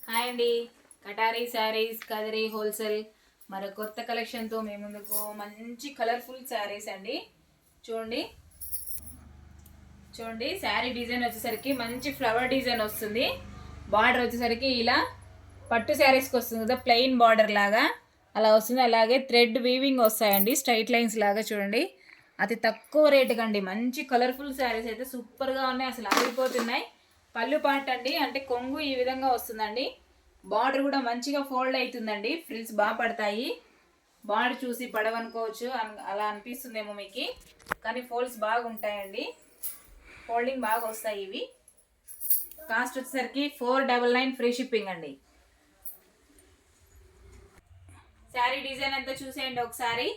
Hi అండి, కటారీ saris Kadiri wholesale మరో కొత్త కలెక్షన్తో మేము ముందుకు మంచి కలర్ఫుల్ శారీస్ అండి. చూడండి చూడండి శారీ డిజైన్ వచ్చేసరికి మంచి ఫ్లవర్ డిజైన్ వస్తుంది. బార్డర్ వచ్చేసరికి ఇలా పట్టు శారీస్కి వస్తుంది కదా, ప్లెయిన్ బార్డర్ లాగా అలా వస్తుంది. అలాగే థ్రెడ్ వీవింగ్ వస్తాయండి, స్ట్రైట్ లైన్స్ లాగా. చూడండి అతి తక్కువ రేటుకి అండి మంచి కలర్ఫుల్ శారీస్ అయితే సూపర్గా ఉన్నాయి, అసలు ఆగిపోతున్నాయి. పళ్ళు పాట అండి, అంటే కొంగు ఈ విధంగా వస్తుందండి. బార్డర్ కూడా మంచిగా ఫోల్డ్ అవుతుందండి, ఫ్రిల్స్ బాగా పడతాయి. బార్డర్ చూసి పడవనుకోవచ్చు, అలా అనిపిస్తుందేమో మీకు, కానీ ఫోల్డ్స్ బాగా ఉంటాయండి, ఫోల్డింగ్ బాగా వస్తాయి ఇవి. కాస్ట్ వచ్చేసరికి 499 ఫ్రీ షిప్పింగ్ అండి. శారీ డిజైన్ అంతా చూసేయండి ఒకసారి.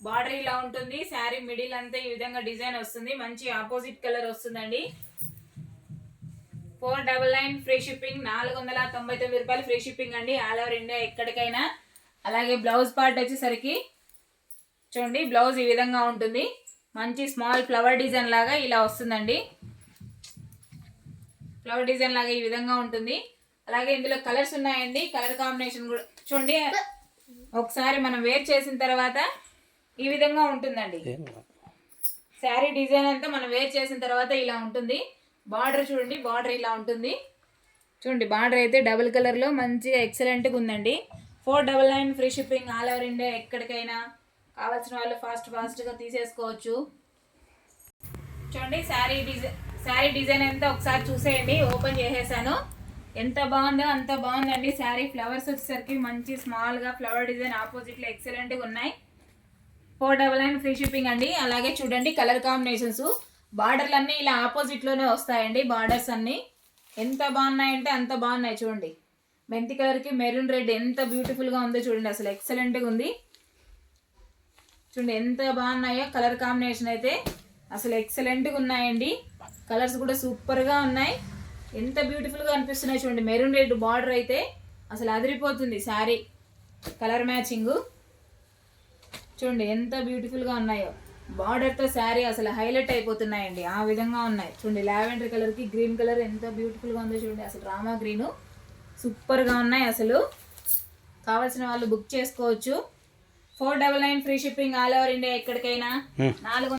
బార్డర్ ఇలా ఉంటుంది, శారీ మిడిల్ అంతా ఈ విధంగా డిజైన్ వస్తుంది, మంచి ఆపోజిట్ కలర్ వస్తుందండి. 499 ఫ్రీ షిప్పింగ్, 499 రూపాయలు ఫ్రీ షిప్పింగ్ అండి, ఆల్ ఓవర్ ఇండియా ఎక్కడికైనా. అలాగే బ్లౌజ్ పార్ట్ వచ్చేసరికి చూడండి, బ్లౌజ్ ఈ విధంగా ఉంటుంది, మంచి స్మాల్ ఫ్లవర్ డిజైన్ లాగా ఇలా వస్తుందండి. ఫ్లవర్ డిజైన్ లాగా ఈ విధంగా ఉంటుంది. అలాగే ఇందులో కలర్స్ ఉన్నాయండి, కలర్ కాంబినేషన్ కూడా చూడండి. ఒకసారి మనం వేర్ చేసిన తర్వాత ఈ విధంగా ఉంటుందండి. శారీ డిజైన్ అంతా మనం వేర్ చేసిన తర్వాత ఇలా ఉంటుంది. బార్డర్ చూడండి, బార్డర్ ఇలా ఉంటుంది. చూడండి బార్డర్ అయితే డబుల్ కలర్లో మంచిగా ఎక్సలెంట్గా ఉందండి. 499 free shipping, all over India ఎక్కడికైనా. కావాల్సిన వాళ్ళు ఫాస్ట్గా తీసేసుకోవచ్చు. చూడండి శారీ డిజైన్ అంతా ఒకసారి చూసేయండి. ఓపెన్ చేసేసాను, ఎంత బాగుందో అంత బాగుందండి శారీ. ఫ్లవర్స్ వచ్చేసరికి మంచి స్మాల్గా ఫ్లవర్ డిజైన్ ఆపోజిట్లో ఎక్సలెంట్గా ఉన్నాయి. 499 ఫ్రీ షిప్పింగ్ అండి. అలాగే చూడండి కలర్ కాంబినేషన్స్, బార్డర్లు అన్నీ ఇలా ఆపోజిట్లోనే వస్తాయండి. బార్డర్స్ అన్నీ ఎంత బాగున్నాయంటే అంత బాగున్నాయి. చూడండి మెంతి కలర్కి మెరూన్ రెడ్ ఎంత బ్యూటిఫుల్గా ఉందో చూడండి, అసలు ఎక్సలెంట్గా ఉంది. చూడండి ఎంత బాగున్నాయో కలర్ కాంబినేషన్ అయితే, అసలు ఎక్సలెంట్గా ఉన్నాయండి. కలర్స్ కూడా సూపర్గా ఉన్నాయి, ఎంత బ్యూటిఫుల్గా అనిపిస్తున్నాయి. చూడండి మెరూన్ రెడ్ బార్డర్ అయితే అసలు అదిరిపోతుంది శారీ కలర్ మ్యాచింగ్. చూడండి ఎంత బ్యూటిఫుల్గా ఉన్నాయో, బార్డర్తో శారీ అసలు హైలైట్ అయిపోతున్నాయండి, ఆ విధంగా ఉన్నాయి. చూడండి లావెండర్ కలర్కి గ్రీన్ కలర్ ఎంత బ్యూటిఫుల్గా ఉందో చూడండి, అసలు రామా గ్రీను సూపర్గా ఉన్నాయి. అసలు కావాల్సిన వాళ్ళు బుక్ చేసుకోవచ్చు. 499 free shipping, all over India ఎక్కడికైనా. 4